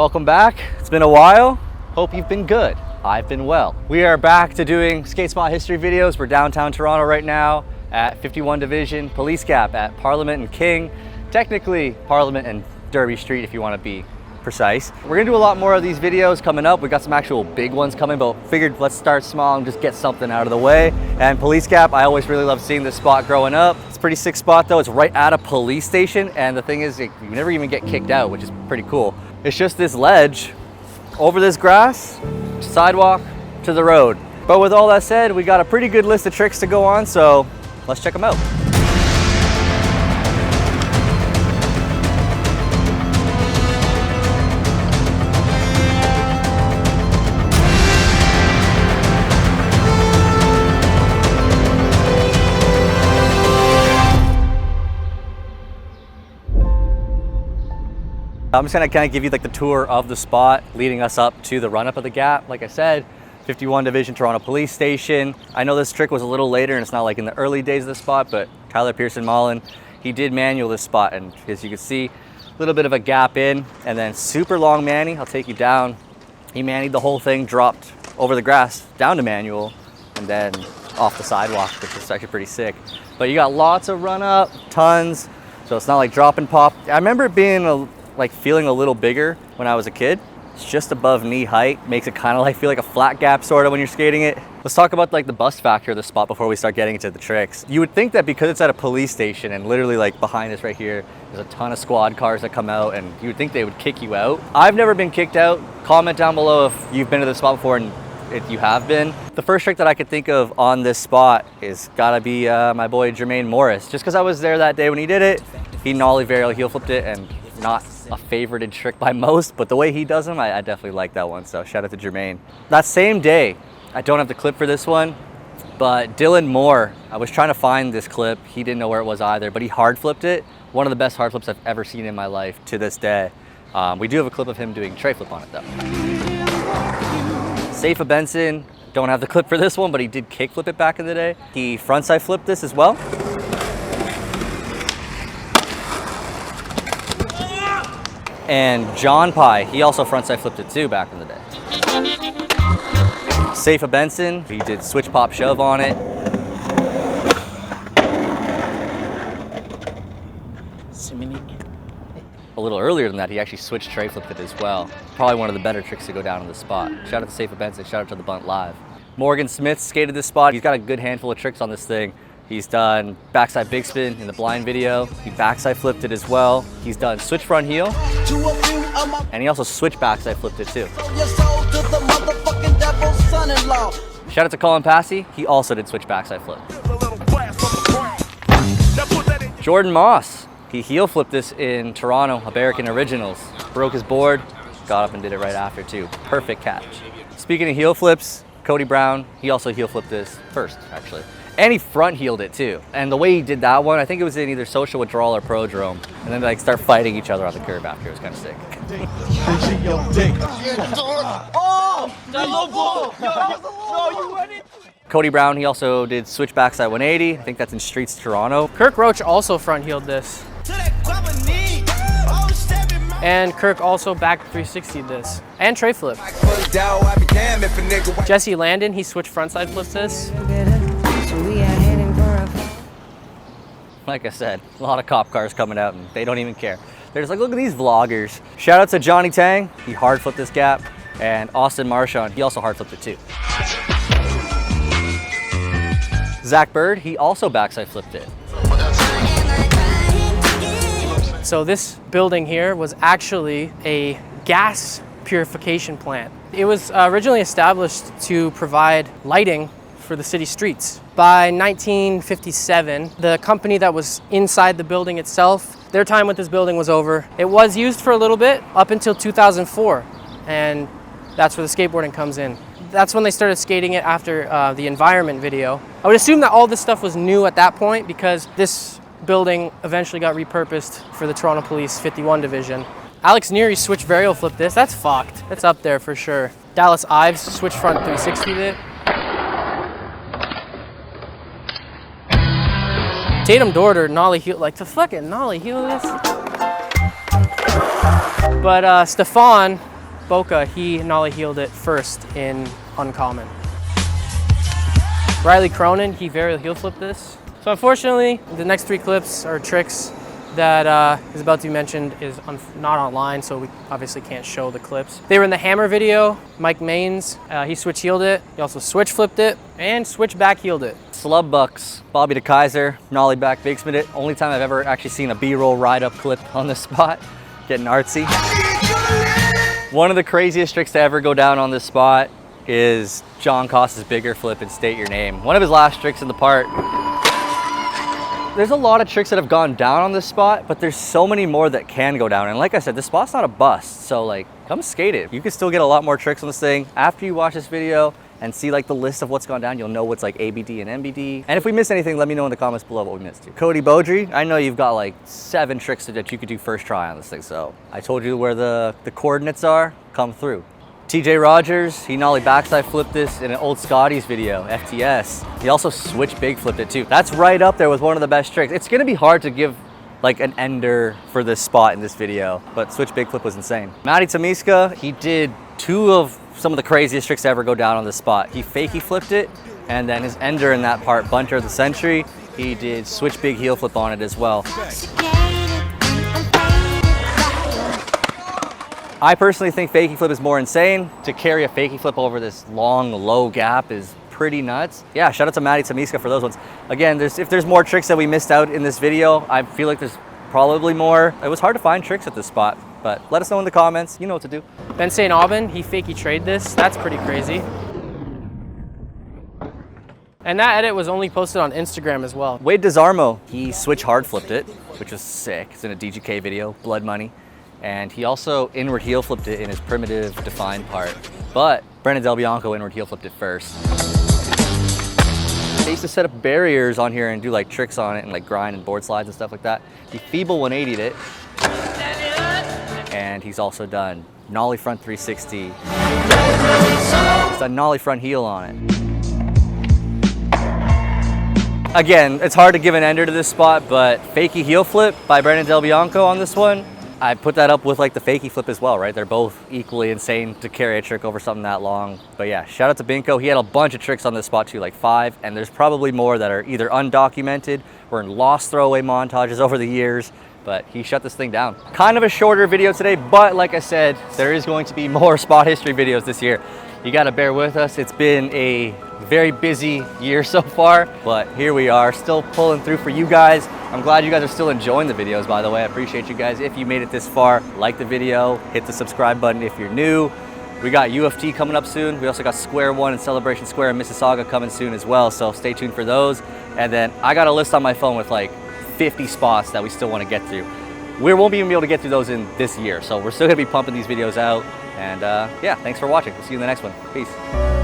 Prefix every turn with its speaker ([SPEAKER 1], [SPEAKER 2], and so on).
[SPEAKER 1] Welcome back. It's been a while. Hope you've been good. I've been well. We are back to doing skate spot history videos. We're downtown Toronto right now at 51 Division, Police Gap at Parliament and King. Technically Parliament and Derby Street if you want to be precise. We're gonna do a lot more of these videos coming up. We got some actual big ones coming, but figured let's start small and just get something out of the way. And Police Gap, I always really loved seeing this spot growing up. It's a pretty sick spot though. It's right at a police station, and the thing is, you never even get kicked out, which is pretty cool. It's just this ledge over this grass, sidewalk to the road. But with all that said, we got a pretty good list of tricks to go on, so let's check them out. I'm just gonna kind of give you like the tour of the spot leading us up to the run up of the gap. Like I said, 51 Division Toronto Police Station. I know this trick was a little later and it's not like in the early days of the spot, but Tyler Pearson-Mullen, he did manual this spot, and as you can see, a little bit of a gap in and then super long manny. I'll take you down. He manied the whole thing, dropped over the grass down to manual and then off the sidewalk, which is actually pretty sick. But you got lots of run up, tons, so it's not like drop and pop. I remember it being feeling a little bigger when I was a kid. It's just above knee height, makes it kind of like feel like a flat gap sort of when you're skating it. Let's talk about like the bust factor of the spot before we start getting into the tricks. You would think that because it's at a police station and literally like behind us right here, there's a ton of squad cars that come out, and you would think they would kick you out. I've never been kicked out. Comment down below if you've been to this spot before and if you have been. The first trick that I could think of on this spot is gotta be my boy Jermaine Morris. Just because I was there that day when he did it, he nollie varial heel flipped it, and not a favorited trick by most, but the way he does them, I definitely like that one, so shout out to Jermaine. That same day, I don't have the clip for this one, but Dillon Moore, I was trying to find this clip, he didn't know where it was either, but he hard flipped it. One of the best hard flips I've ever seen in my life to this day. We do have a clip of him doing tray flip on it though. Cephas Benson, don't have the clip for this one, but he did kick flip it back in the day. He frontside flipped this as well. And John Pye, he also frontside flipped it too back in the day. Cephas Benson, he did switch pop shove on it. A little earlier than that, he actually switched tray flipped it as well. Probably one of the better tricks to go down on the spot. Shout out to Cephas Benson, shout out to the Bunt Live. Morgan Smith skated this spot. He's got a good handful of tricks on this thing. He's done backside big spin in the blind video. He backside flipped it as well. He's done switch front heel. And he also switch backside flipped it too. Shout out to Colin Passy. He also did switch backside flip. Jordan Moss. He heel flipped this in Toronto, American Originals. Broke his board, got up and did it right after too. Perfect catch. Speaking of heel flips, Cody Brown, he also heel flipped this first actually. And he front heeled it too. And the way he did that one, I think it was in either social withdrawal or prodrome. And then they like start fighting each other on the curb after. It was kind of sick. Cody Brown, he also did switch backside 180. I think that's in Streets, Toronto.
[SPEAKER 2] Kirk Roach also front heeled this. And Kirk also back 360'd this. And tray flip. Jesse Landon, he switched frontside flips this.
[SPEAKER 1] Like I said, a lot of cop cars coming out and they don't even care. They're just like, look at these vloggers. Shout out to Johnny Tang, he hard flipped this gap. And Austin Marchand, he also hard flipped it too. Zach Bird, he also backside flipped it.
[SPEAKER 2] So this building here was actually a gas purification plant. It was originally established to provide lighting for the city streets. By 1957, the company that was inside the building itself, their time with this building was over. It was used for a little bit up until 2004, and that's where the skateboarding comes in. That's when they started skating it after the environment video. I would assume that all this stuff was new at that point because this building eventually got repurposed for the Toronto Police 51 Division. Alex Neary switch varial flipped this. That's fucked. That's up there for sure. Dallas Ives switch front 360'd it. Tatem Dorder nollie heel, like to fucking nollie heel this. But Stafhon Boca, he nollie heeled it first in uncommon. Riley Cronin, he varial heel flipped this. So unfortunately, the next 3 clips are tricks that is about to be mentioned is not online, so we obviously can't show the clips. They were in the hammer video. Mike Maines, he switch heeled it. He also switch flipped it and switch back heeled it.
[SPEAKER 1] Slub Bucks, Bobby Dekeyzer, nollie back big spin it. Only time I've ever actually seen a B-roll ride up clip on this spot. Getting artsy. One of the craziest tricks to ever go down on this spot is Jon Cos's bigger flip and state your name. One of his last tricks in the part. There's a lot of tricks that have gone down on this spot, but there's so many more that can go down. And like I said, this spot's not a bust, so like, come skate it. You can still get a lot more tricks on this thing. After you watch this video and see like the list of what's gone down, you'll know what's like ABD and MBD. And if we missed anything, let me know in the comments below what we missed too. Cody Beaudry, I know you've got like 7 tricks that you could do first try on this thing, so I told you where the coordinates are, come through. TJ Rogers, he nollie backside flipped this in an old Scotty's video, FTS. He also switch big flipped it too. That's right up there with one of the best tricks. It's gonna be hard to give like an ender for this spot in this video, but switch big flip was insane. Matty Tamiska, he did 2 of some of the craziest tricks to ever go down on this spot. He fakey flipped it, and then his ender in that part, Bunter of the Century, he did switch big heel flip on it as well. I personally think fakie flip is more insane. To carry a fakie flip over this long, low gap is pretty nuts. Yeah, shout out to Matty Tamiska for those ones. Again, if there's more tricks that we missed out in this video, I feel like there's probably more. It was hard to find tricks at this spot, but let us know in the comments. You know what to do.
[SPEAKER 2] Ben St. Aubin, he fakie trade this. That's pretty crazy. And that edit was only posted on Instagram as well.
[SPEAKER 1] Wade Desarmo, he switch hard flipped it, which was sick. It's in a DGK video, Blood Money. And he also inward heel flipped it in his primitive defined part. But Brendan Del Bianco inward heel flipped it first. They used to set up barriers on here and do like tricks on it and like grind and board slides and stuff like that. He feeble 180'd it. And he's also done nollie front 360. He's done nollie front heel on it. Again, it's hard to give an ender to this spot, but fakie heel flip by Brendan Del Bianco on this one. I put that up with like the fakie flip as well, right? They're both equally insane to carry a trick over something that long. But yeah, shout out to Bianco. He had a bunch of tricks on this spot too, like 5, and there's probably more that are either undocumented or in lost throwaway montages over the years, but he shut this thing down. Kind of a shorter video today, but like I said, there is going to be more spot history videos this year. You gotta bear with us. It's been a very busy year so far, but here we are, still pulling through for you guys. I'm glad you guys are still enjoying the videos, by the way. I appreciate you guys. If you made it this far, like the video, hit the subscribe button if you're new. We got UFT coming up soon. We also got Square One and Celebration Square in Mississauga coming soon as well, so stay tuned for those. And then I got a list on my phone with like 50 spots that we still want to get through. We won't even be able to get through those in this year, so we're still gonna be pumping these videos out. And yeah, thanks for watching. We'll see you in the next one. Peace.